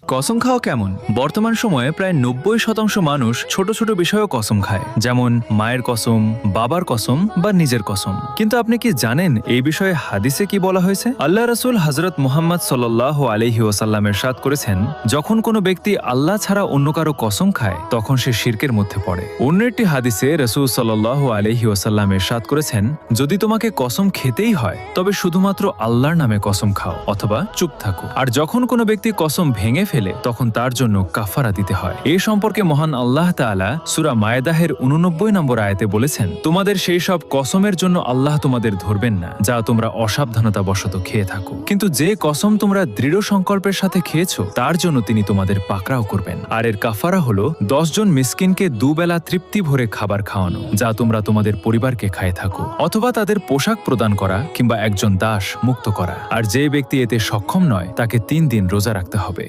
কসম খাওয়া কেমন? বর্তমান সময়ে প্রায় ৯০% মানুষ ছোট ছোট বিষয়েও কসম খায়, যেমন মায়ের কসম, বাবার কসম বা নিজের কসম। কিন্তু আপনি কি জানেন এই বিষয়ে হাদিসে কি বলা হয়েছে? আল্লাহ রাসূল হযরত মুহাম্মদ সাল্লাল্লাহু আলাইহি ওয়াসাল্লাম ইরশাদ করেছেন, যখন কোনো ব্যক্তি আল্লাহ ছাড়া অন্য কারো কসম খায় তখন সে শিরকের মধ্যে পড়ে। অন্য একটি হাদিসে রাসূল সাল্লাল্লাহু আলাইহি ওয়াসাল্লাম ইরশাদ করেছেন, যদি তোমাকে কসম খেতেই হয় তবে শুধুমাত্র আল্লাহর নামে কসম খাও অথবা চুপ থাকো। আর যখন কোনো ব্যক্তি কসম ভেঙে ফেলে তখন তার জন্য কাফারা দিতে হয়। এই সম্পর্কে মহান আল্লাহ তাআলা সূরা মায়েদাহের ৮৯ নম্বর আয়াতে বলেছেন, তোমাদের সেই সব কসমের জন্য আল্লাহ তোমাদের ধরবেন না যা তোমরা অসাবধানতাবশত খেয়ে থাকো, কিন্তু যে কসম তোমরা দৃঢ় সংকল্পের সাথে খেয়েছো তার জন্য তিনি তোমাদের পাকড়াও করবেন। আর এর কাফারা হলো ১০ জন মিসকিনকে দুবেলা তৃপ্তি ভরে খাবার খাওয়ানো, যা তোমরা তোমাদের পরিবারকে খায়ে থাকো, অথবা তাদের পোশাক প্রদান করা কিংবা একজন দাস মুক্ত করা। আর যে ব্যক্তি এতে সক্ষম নয় তাকে ৩ দিন রোজা রাখতে হবে।